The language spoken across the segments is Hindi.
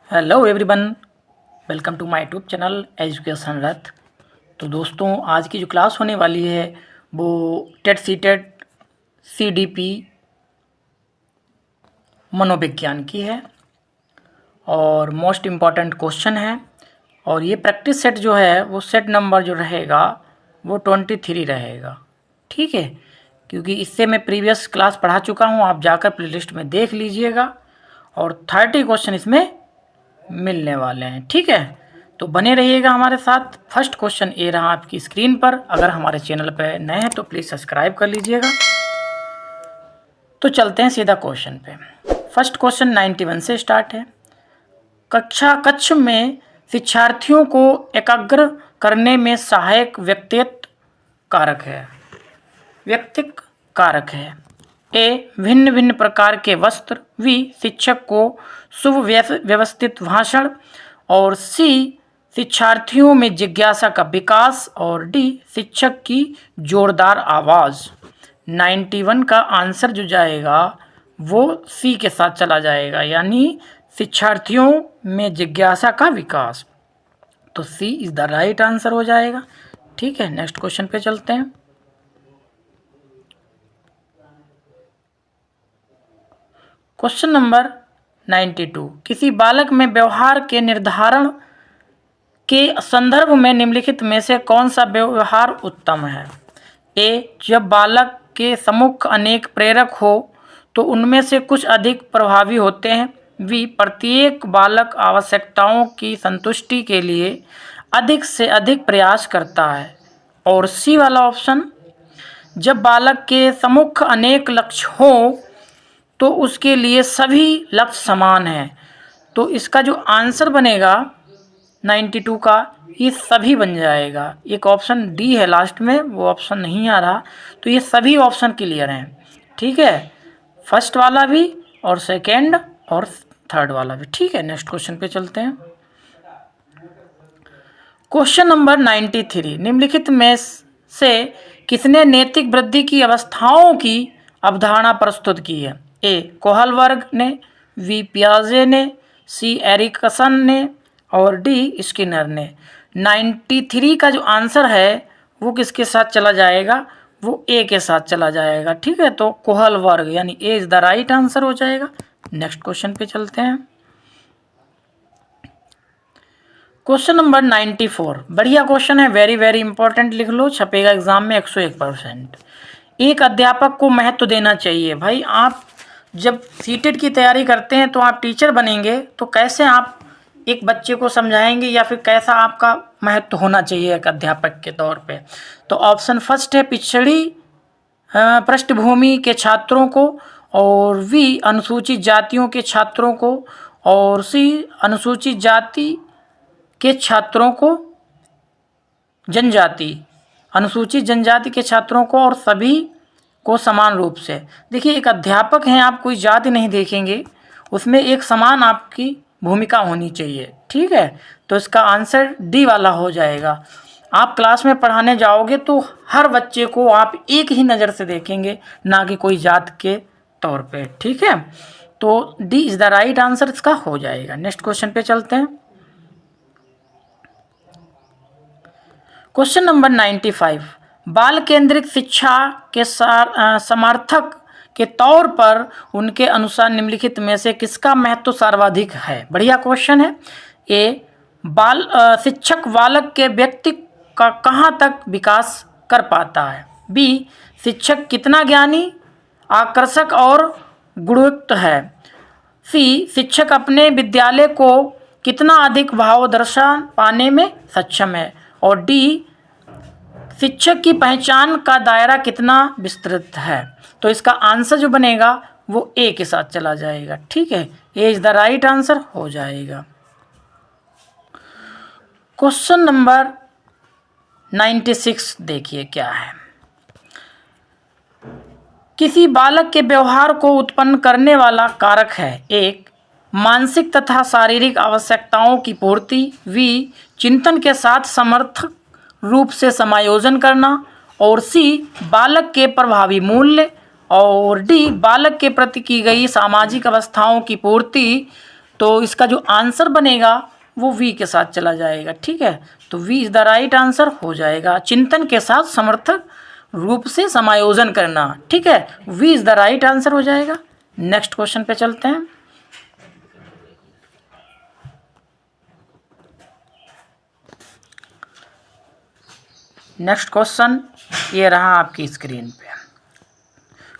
Hello everyone, welcome to my YouTube channel education Rath. तो दोस्तों, आज की जो क्लास होने वाली है वो टेट सीटेट सीडीपी मनोविज्ञान की है और मोस्ट इम्पॉर्टेंट क्वेश्चन है। और ये प्रैक्टिस सेट जो है वो सेट नंबर जो रहेगा वो 23 रहेगा। ठीक है, क्योंकि इससे मैं प्रीवियस क्लास पढ़ा चुका हूँ, आप जाकर प्लेलिस्ट में देख लीजिएगा। और 30 क्वेश्चन इसमें मिलने वाले हैं। ठीक है, तो बने रहिएगा हमारे साथ। फर्स्ट क्वेश्चन ए रहा आपकी स्क्रीन पर। अगर हमारे चैनल पर नए हैं तो प्लीज़ सब्सक्राइब कर लीजिएगा। तो चलते हैं सीधा क्वेश्चन पे। फर्स्ट क्वेश्चन 91 से स्टार्ट है। कक्ष में शिक्षार्थियों को एकाग्र करने में सहायक व्यक्तित्व कारक है। व्यक्तित्व कारक है। ए भिन्न भिन्न प्रकार के वस्त्र, बी शिक्षक को शुभ व्यवस्थित भाषण, और सी शिक्षार्थियों में जिज्ञासा का विकास, और डी शिक्षक की जोरदार आवाज़। 91 का आंसर जो जाएगा वो सी के साथ चला जाएगा, यानी शिक्षार्थियों में जिज्ञासा का विकास। तो सी इज़ द राइट आंसर हो जाएगा। ठीक है, नेक्स्ट क्वेश्चन पे चलते हैं। Question number 92। किसी बालक में व्यवहार के निर्धारण के संदर्भ में निम्नलिखित में से कौन सा व्यवहार उत्तम है। ए जब बालक के सम्मुख अनेक प्रेरक हो तो उनमें से कुछ अधिक प्रभावी होते हैं। बी प्रत्येक बालक आवश्यकताओं की संतुष्टि के लिए अधिक से अधिक प्रयास करता है। और सी वाला ऑप्शन, जब बालक के सम्मुख अनेक लक्ष्य हों तो उसके लिए सभी लक्ष्य समान हैं। तो इसका जो आंसर बनेगा 92 का, ये सभी बन जाएगा। एक ऑप्शन डी है लास्ट में, वो ऑप्शन नहीं आ रहा, तो ये सभी ऑप्शन क्लियर हैं। ठीक है, फर्स्ट वाला भी और सेकेंड और थर्ड वाला भी। ठीक है, नेक्स्ट क्वेश्चन पे चलते हैं। Question number 93। निम्नलिखित में से किसने नैतिक वृद्धि की अवस्थाओं की अवधारणा प्रस्तुत की है। ए कोहलबर्ग ने, वी पियाजे ने, सी एरिकसन ने, और डी स्किनर ने। 93 का जो आंसर है वो किसके साथ चला जाएगा, वो ए के साथ चला जाएगा। ठीक है, तो कोहलबर्ग यानी A is the right answer हो जाएगा। नेक्स्ट क्वेश्चन पे चलते हैं। Question number 94। बढ़िया क्वेश्चन है, वेरी वेरी इंपॉर्टेंट, लिख लो, छपेगा एग्जाम में 101%। एक अध्यापक को महत्व देना चाहिए। भाई, आप जब सीटेट की तैयारी करते हैं तो आप टीचर बनेंगे, तो कैसे आप एक बच्चे को समझाएंगे या फिर कैसा आपका महत्व होना चाहिए एक अध्यापक के तौर पे। तो ऑप्शन फर्स्ट है पिछड़ी पृष्ठभूमि के छात्रों को, और वी अनुसूचित जातियों के छात्रों को, और सी अनुसूचित जाति के छात्रों को, अनुसूचित जनजाति के छात्रों को, और सभी को समान रूप से। देखिए, एक अध्यापक हैं, आप कोई जाति नहीं देखेंगे, उसमें एक समान आपकी भूमिका होनी चाहिए। ठीक है, तो इसका आंसर डी वाला हो जाएगा। आप क्लास में पढ़ाने जाओगे तो हर बच्चे को आप एक ही नज़र से देखेंगे, ना कि कोई जात के तौर पे। ठीक है, तो D is the right answer इसका हो जाएगा। नेक्स्ट क्वेश्चन पे चलते हैं। Question number 95। बाल केंद्रित शिक्षा के समर्थक के तौर पर उनके अनुसार निम्नलिखित में से किसका महत्व सर्वाधिक है। बढ़िया क्वेश्चन है। ए शिक्षक बालक के व्यक्तित्व का कहाँ तक विकास कर पाता है। बी शिक्षक कितना ज्ञानी, आकर्षक और गुणयुक्त है। सी शिक्षक अपने विद्यालय को कितना अधिक भाव दर्शन पाने में सक्षम है। और डी शिक्षक की पहचान का दायरा कितना विस्तृत है। तो इसका आंसर जो बनेगा वो ए के साथ चला जाएगा। ठीक है, A is the right answer हो जाएगा। क्वेश्चन नंबर 96 देखिए क्या है। किसी बालक के व्यवहार को उत्पन्न करने वाला कारक है। एक मानसिक तथा शारीरिक आवश्यकताओं की पूर्ति, वी चिंतन के साथ समर्थक रूप से समायोजन करना, और सी बालक के प्रभावी मूल्य, और डी बालक के प्रति की गई सामाजिक अवस्थाओं की पूर्ति तो इसका जो आंसर बनेगा वो वी के साथ चला जाएगा। ठीक है, तो V is the right answer हो जाएगा। चिंतन के साथ समर्थक रूप से समायोजन करना। ठीक है, V is the right answer हो जाएगा। नेक्स्ट क्वेश्चन पे चलते हैं। नेक्स्ट क्वेश्चन ये रहा आपकी स्क्रीन पे,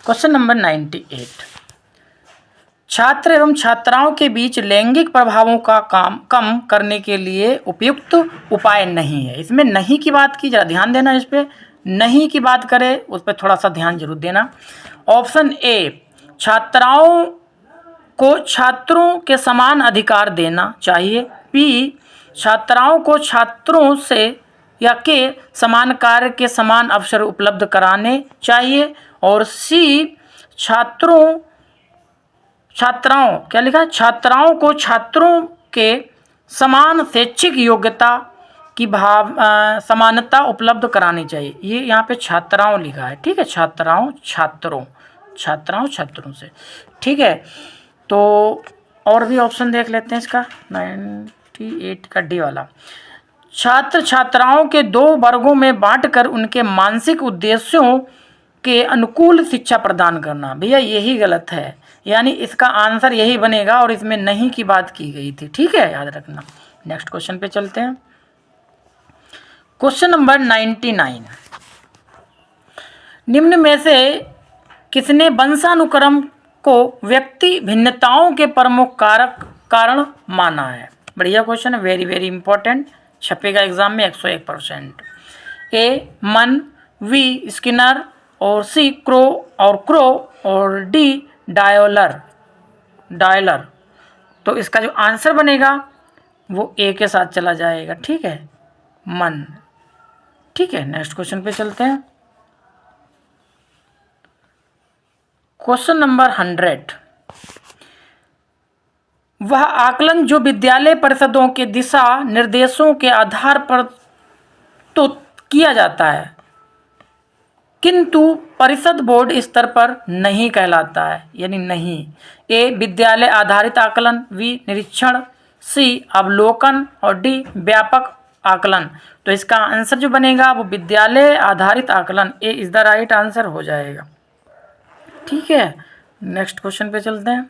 क्वेश्चन नंबर 98। छात्र एवं छात्राओं के बीच लैंगिक प्रभावों का कम करने के लिए उपयुक्त उपाय नहीं है। इसमें नहीं की बात की, जरा ध्यान देना इस पे, नहीं की बात करें उस पर थोड़ा सा ध्यान जरूर देना। ऑप्शन ए, छात्राओं को छात्रों के समान अधिकार देना चाहिए। बी, छात्राओं को छात्रों से या के समान कार्य के समान अवसर उपलब्ध कराने चाहिए। और सी, छात्राओं क्या लिखा है, छात्राओं को छात्रों के समान शैक्षिक योग्यता की समानता उपलब्ध करानी चाहिए। ये यहाँ पे छात्राओं लिखा है। ठीक है, छात्राओं छात्रों से। ठीक है, तो और भी ऑप्शन देख लेते हैं इसका। 98 का डी वाला, छात्र छात्राओं के दो वर्गों में बांटकर उनके मानसिक उद्देश्यों के अनुकूल शिक्षा प्रदान करना। भैया यही गलत है, यानी इसका आंसर यही बनेगा और इसमें नहीं की बात की गई थी। ठीक है, याद रखना। नेक्स्ट क्वेश्चन पे चलते हैं। क्वेश्चन नंबर 99, निम्न में से किसने वंशानुक्रम को व्यक्ति भिन्नताओं के प्रमुख कारण माना है? बढ़िया क्वेश्चन है, वेरी वेरी इंपॉर्टेंट, छपेगा एग्जाम में 101%। ए, मन, वी, स्किनर, और सी, क्रो, और डी, डायलर। तो इसका जो आंसर बनेगा वो ए के साथ चला जाएगा। ठीक है, मन। ठीक है, नेक्स्ट क्वेश्चन पे चलते हैं। क्वेश्चन नंबर 100, वह आकलन जो विद्यालय परिषदों के दिशा निर्देशों के आधार पर तो किया जाता है किंतु परिषद बोर्ड स्तर पर नहीं कहलाता है, यानी नहीं। ए, विद्यालय आधारित आकलन, बी, निरीक्षण, सी, अवलोकन, और डी, व्यापक आकलन। तो इसका आंसर जो बनेगा वो विद्यालय आधारित आकलन, ए इज द राइट आंसर हो जाएगा। ठीक है, नेक्स्ट क्वेश्चन पे चलते हैं।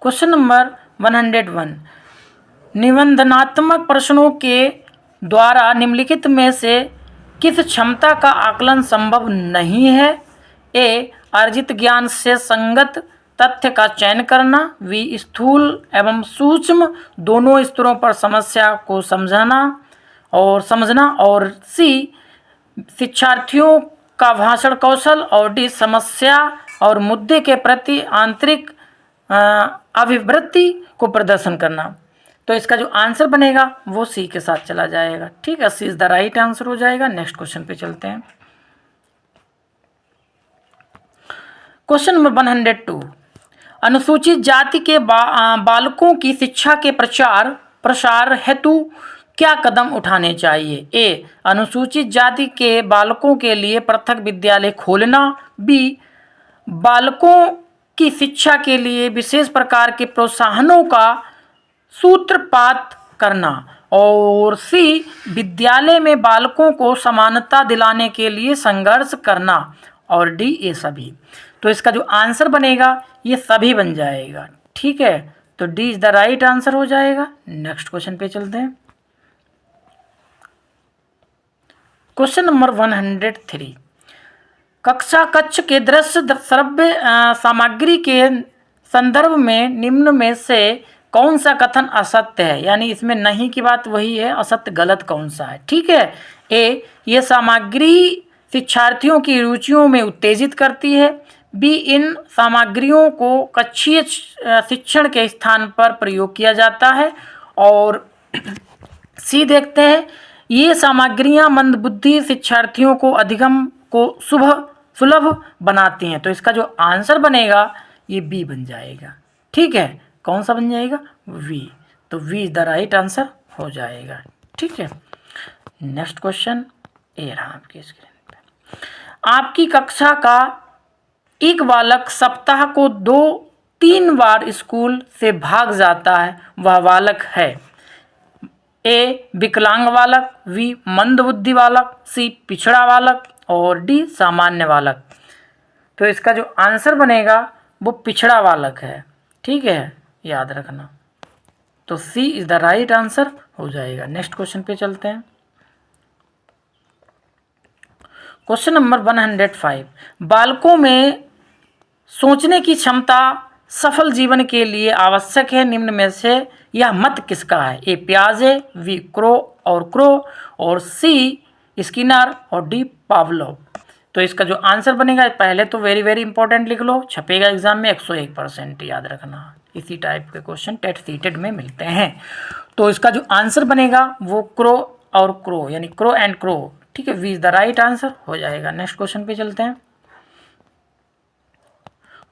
क्वेश्चन नंबर 101, निबंधनात्मक प्रश्नों के द्वारा निम्नलिखित में से किस क्षमता का आकलन संभव नहीं है? ए, अर्जित ज्ञान से संगत तथ्य का चयन करना, बी, स्थूल एवं सूक्ष्म दोनों स्तरों पर समस्या को समझना, और सी, शिक्षार्थियों का भाषण कौशल, और डी, समस्या और मुद्दे के प्रति आंतरिक अभिवृत्ति को प्रदर्शन करना। तो इसका जो आंसर बनेगा वो सी के साथ चला जाएगा। ठीक है, सी इज द राइट आंसर हो जाएगा। नेक्स्ट क्वेश्चन पे चलते हैं। क्वेश्चन नंबर 102, अनुसूचित जाति के बालकों की शिक्षा के प्रसार हेतु क्या कदम उठाने चाहिए? ए, अनुसूचित जाति के बालकों के लिए पृथक विद्यालय खोलना, बी, बालकों की शिक्षा के लिए विशेष प्रकार के प्रोत्साहनों का सूत्रपात करना, और सी, विद्यालय में बालकों को समानता दिलाने के लिए संघर्ष करना, और डी, ये सभी। तो इसका जो आंसर बनेगा ये सभी बन जाएगा। ठीक है, तो D is the right answer हो जाएगा। नेक्स्ट क्वेश्चन पे चलते हैं। क्वेश्चन नंबर 103, कक्ष के दृश्य श्रव्य सामग्री के संदर्भ में निम्न में से कौन सा कथन असत्य है? यानी इसमें नहीं की बात वही है, असत्य गलत कौन सा है? ठीक है, ए, ये सामग्री शिक्षार्थियों की रुचियों में उत्तेजित करती है, बी, इन सामग्रियों को कक्षीय शिक्षण के स्थान पर प्रयोग किया जाता है, और सी देखते हैं, ये सामग्रियां मंदबुद्धि शिक्षार्थियों को अधिगम को सुलभ बनाती हैं। तो इसका जो आंसर बनेगा ये बी बन जाएगा। ठीक है, कौन सा बन जाएगा? वी। तो V is the right answer हो जाएगा। ठीक है, नेक्स्ट क्वेश्चन ये रहा आपकी स्क्रीन पे। आपकी कक्षा का एक बालक सप्ताह को 2 3 बार स्कूल से भाग जाता है वह बालक है? ए विकलांग बालक, बी मंदबुद्धि बालक, सी पिछड़ा बालक और डी सामान्य बालक। तो इसका जो आंसर बनेगा वो पिछड़ा बालक है, ठीक है, याद रखना। तो सी इज द राइट आंसर हो जाएगा। नेक्स्ट क्वेश्चन पे चलते हैं। क्वेश्चन नंबर 105, बालकों में सोचने की क्षमता सफल जीवन के लिए आवश्यक है, निम्न में से यह मत किसका है? ए पियाजे, बी क्रो और सी स्किनर और डी पावलोव। तो इसका जो आंसर बनेगा, पहले तो वेरी वेरी इंपॉर्टेंट लिख लो, छपेगा एग्जाम में 101%, याद रखना। इसी टाइप के क्वेश्चन टेट सीटेड में मिलते हैं। तो इसका जो आंसर बनेगा वो क्रो यानी क्रो एंड क्रो, ठीक है, V is the right answer हो जाएगा। नेक्स्ट क्वेश्चन पे चलते हैं।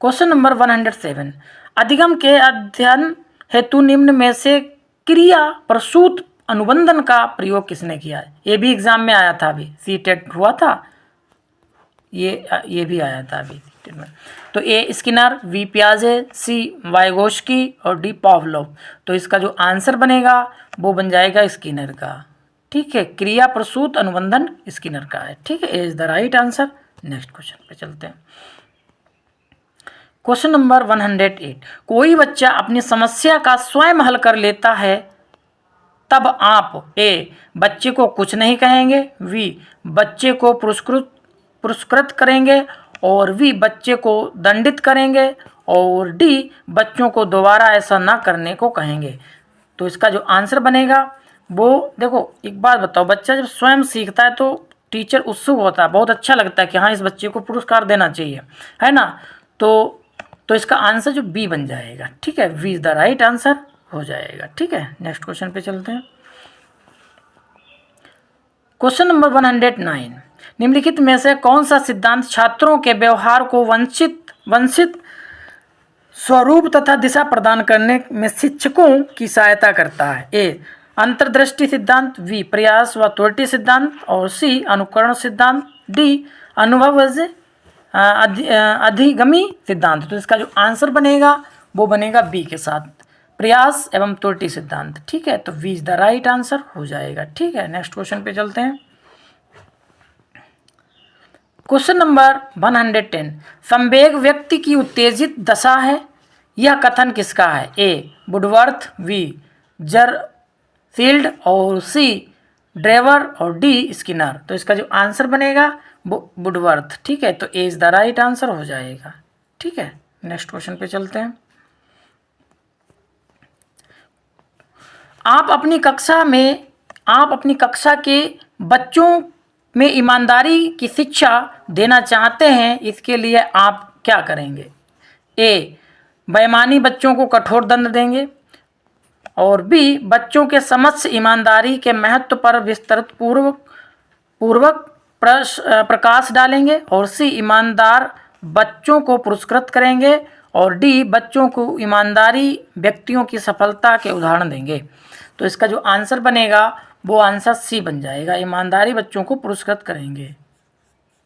क्वेश्चन नंबर 107, अधिगम के अध्ययन हेतु निम्न में से क्रिया प्रसूत अनुबंधन का प्रयोग किसने किया है? ये भी एग्जाम में आया था, अभी सी टेट हुआ था, ये भी आया था अभी टेट में। तो ए स्किनर, बी पियाजे, सी वाइगोस्की और डी पावलोव। तो इसका जो आंसर बनेगा वो बन जाएगा स्किनर का, ठीक है, क्रिया प्रसूत अनुबंधन स्किनर का है, ठीक है, A is the right answer. Next question पे चलते हैं। क्वेश्चन नंबर 108, कोई बच्चा अपनी समस्या का स्वयं हल कर लेता है तब आप ए बच्चे को कुछ नहीं कहेंगे, बी बच्चे को पुरस्कृत करेंगे और वी बच्चे को दंडित करेंगे और डी बच्चों को दोबारा ऐसा ना करने को कहेंगे। तो इसका जो आंसर बनेगा वो, देखो एक बात बताओ, बच्चा जब स्वयं सीखता है तो टीचर उत्सुक होता है, बहुत अच्छा लगता है कि हाँ इस बच्चे को पुरस्कार देना चाहिए, है ना। तो इसका आंसर जो बी बन जाएगा, ठीक है, V is the right answer हो जाएगा, ठीक है। नेक्स्ट क्वेश्चन पे चलते हैं। क्वेश्चन नंबर 109, निम्नलिखित में से कौन सा सिद्धांत छात्रों के व्यवहार को वंचित स्वरूप तथा दिशा प्रदान करने में शिक्षकों की सहायता करता है? ए अंतर्दृष्टि सिद्धांत, बी प्रयास व त्रुटि सिद्धांत और सी अनुकरण सिद्धांत, डी अनुभवज अधिगमी सिद्धांत। तो इसका जो आंसर बनेगा वो बनेगा बी के साथ, प्रयास एवं त्रुटि सिद्धांत, ठीक है। तो V is the right answer हो जाएगा, ठीक है। नेक्स्ट क्वेश्चन पे चलते हैं। क्वेश्चन नंबर 110, संवेग व्यक्ति की उत्तेजित दशा है, यह कथन किसका है? ए वुडवर्थ, बी जरफील्ड और सी ड्रेवर और डी स्किनर। तो इसका जो आंसर बनेगा वो वुडवर्थ, ठीक है। तो ए इज द राइट आंसर हो जाएगा, ठीक है। नेक्स्ट क्वेश्चन पे चलते हैं। आप अपनी कक्षा के बच्चों में ईमानदारी की शिक्षा देना चाहते हैं, इसके लिए आप क्या करेंगे? ए बेईमानी बच्चों को कठोर दंड देंगे और बी बच्चों के समक्ष ईमानदारी के महत्व पर विस्तृत पूर्वक प्रकाश डालेंगे और सी ईमानदार बच्चों को पुरस्कृत करेंगे और डी बच्चों को ईमानदारी व्यक्तियों की सफलता के उदाहरण देंगे। तो इसका जो आंसर बनेगा वो आंसर सी बन जाएगा, ईमानदारी बच्चों को पुरस्कृत करेंगे,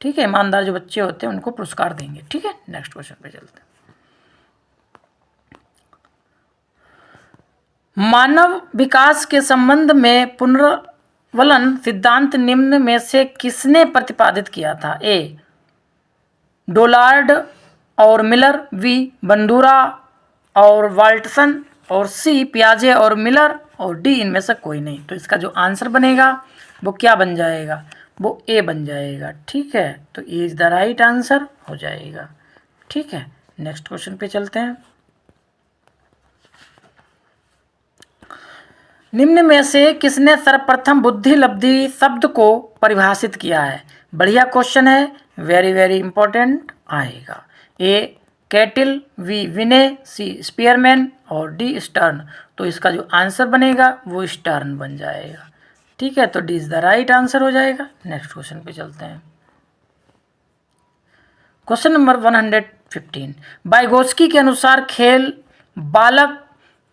ठीक है, ईमानदार जो बच्चे होते हैं उनको पुरस्कार देंगे, ठीक है। नेक्स्ट क्वेश्चन पे चलते हैं। मानव विकास के संबंध में पुनर्वलन सिद्धांत निम्न में से किसने प्रतिपादित किया था? ए डोलार्ड और मिलर, बी बंदूरा और वाल्टसन और सी पियाजे और मिलर और डी इनमें से कोई नहीं। तो इसका जो आंसर बनेगा वो क्या बन जाएगा? वो ए बन जाएगा, ठीक है। तो ए इज द राइट आंसर हो जाएगा, ठीक है। नेक्स्ट क्वेश्चन पे चलते हैं। निम्न में से किसने सर्वप्रथम बुद्धि लब्धि शब्द को परिभाषित किया है? बढ़िया क्वेश्चन है, वेरी वेरी इंपॉर्टेंट आएगा। ए कैटिल, बी विने, सी स्पीयरमैन और डी स्टर्न। तो इसका जो आंसर बनेगा वो स्टर्न बन जाएगा, ठीक है। तो D is the right answer हो जाएगा। नेक्स्ट क्वेश्चन पे चलते हैं। क्वेश्चन नंबर 115, वाइगोस्की के अनुसार खेल बालक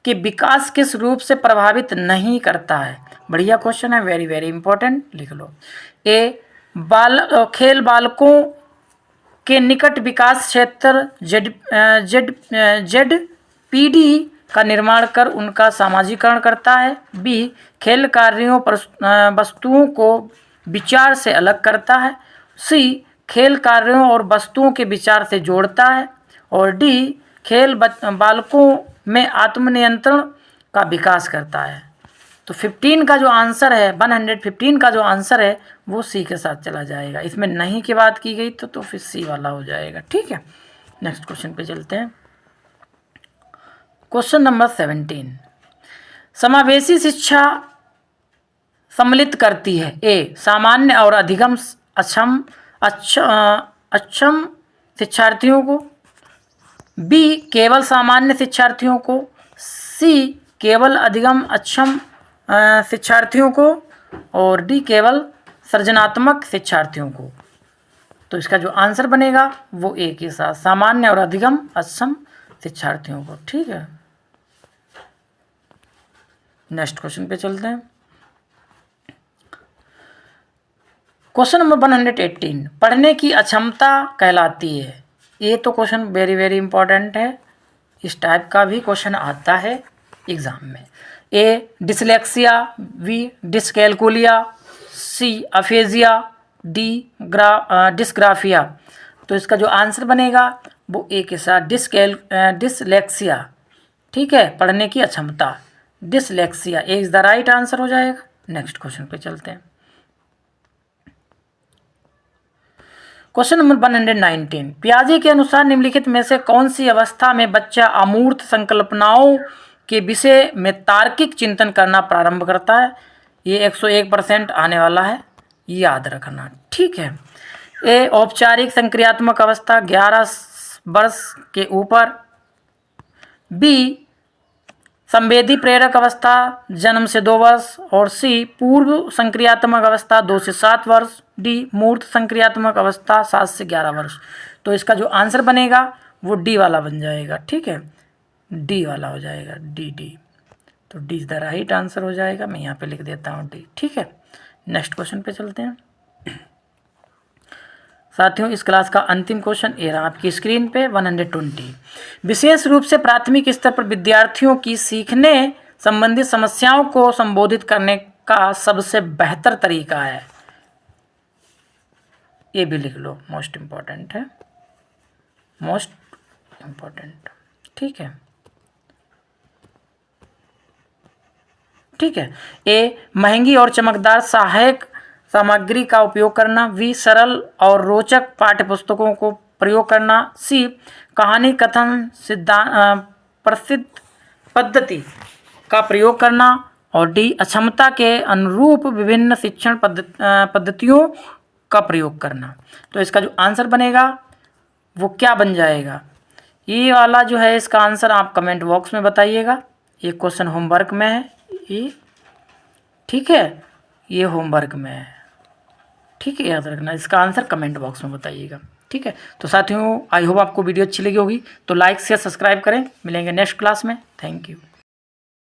के विकास किस रूप से प्रभावित नहीं करता है? बढ़िया क्वेश्चन है, वेरी वेरी इंपॉर्टेंट, लिख लो। ए खेल बालकों के निकट विकास क्षेत्र ZPD का निर्माण कर उनका सामाजिकरण करता है। बी, खेल कार्यों पर वस्तुओं को विचार से अलग करता है। सी, खेल कार्यों और वस्तुओं के विचार से जोड़ता है। और डी, खेल बालकों में आत्मनियंत्रण का विकास करता है। तो 15 का जो आंसर है, 115 का जो आंसर है वो सी के साथ चला जाएगा। इसमें नहीं की बात की गई तो फिर सी वाला हो जाएगा। ठीक है, नेक्स्ट क्वेश्चन पे चलते हैं। क्वेश्चन नंबर 17, समावेशी शिक्षा सम्मिलित करती है। ए, सामान्य और अधिगम अक्षम शिक्षार्थियों को। बी, केवल सामान्य शिक्षार्थियों को। सी, केवल अधिगम अक्षम शिक्षार्थियों को। और डी, केवल सृजनात्मक शिक्षार्थियों को। तो इसका जो आंसर बनेगा वो ए के साथ, सामान्य और अधिगम अक्षम शिक्षार्थियों को। ठीक है, नेक्स्ट क्वेश्चन पे चलते हैं। क्वेश्चन नंबर 118, पढ़ने की अक्षमता कहलाती है। ये तो क्वेश्चन वेरी वेरी इंपॉर्टेंट है, इस टाइप का भी क्वेश्चन आता है एग्जाम में। A, dyslexia. B, dyscalculia. C, aphasia. D, dysgraphia. तो इसका जो आंसर बनेगा वो ए के साथ, डिसलेक्सिया। ठीक है, पढ़ने की अक्षमता, dyslexia A is the right answer हो जाएगा। नेक्स्ट क्वेश्चन पे चलते हैं। क्वेश्चन नंबर 119, पियाजे के अनुसार निम्नलिखित में से कौन सी अवस्था में बच्चा अमूर्त संकल्पनाओं के विषय में तार्किक चिंतन करना प्रारंभ करता है। ये 101% आने वाला है, याद रखना। ठीक है, ए, औपचारिक संक्रियात्मक अवस्था 11 वर्ष के ऊपर। बी, संवेदी प्रेरक अवस्था जन्म से 2 वर्ष। और सी, पूर्व संक्रियात्मक अवस्था 2 से 7 वर्ष। डी, मूर्त संक्रियात्मक अवस्था 7 से 11 वर्ष। तो इसका जो आंसर बनेगा वो डी वाला बन जाएगा। ठीक है, डी वाला हो जाएगा, डी। तो D is the right answer हो जाएगा। मैं यहाँ पे लिख देता हूँ डी। ठीक है, नेक्स्ट क्वेश्चन पे चलते हैं। साथियों, इस क्लास का अंतिम क्वेश्चन ये रहा आपकी स्क्रीन पे, 120। विशेष रूप से प्राथमिक स्तर पर विद्यार्थियों की सीखने संबंधित समस्याओं को संबोधित करने का सबसे बेहतर तरीका है। ये भी लिख लो, मोस्ट इम्पॉर्टेंट है, मोस्ट इम्पॉर्टेंट। ठीक है, ठीक है। ए, महंगी और चमकदार सहायक सामग्री का उपयोग करना। बी, सरल और रोचक पाठ्यपुस्तकों को प्रयोग करना। सी, कहानी कथन सिद्धांत प्रसिद्ध पद्धति का प्रयोग करना। और डी, अक्षमता के अनुरूप विभिन्न शिक्षण पद्धतियों का प्रयोग करना। तो इसका जो आंसर बनेगा वो क्या बन जाएगा, ये वाला जो है इसका आंसर आप कमेंट बॉक्स में बताइएगा। ये क्वेश्चन होमवर्क में है ये। ठीक है, ये होमवर्क में है। ठीक है, याद रखना, इसका आंसर कमेंट बॉक्स में बताइएगा। ठीक है, तो साथियों आई होप आपको वीडियो अच्छी लगी होगी, तो लाइक शेयर सब्सक्राइब करें। मिलेंगे नेक्स्ट क्लास में। Thank you.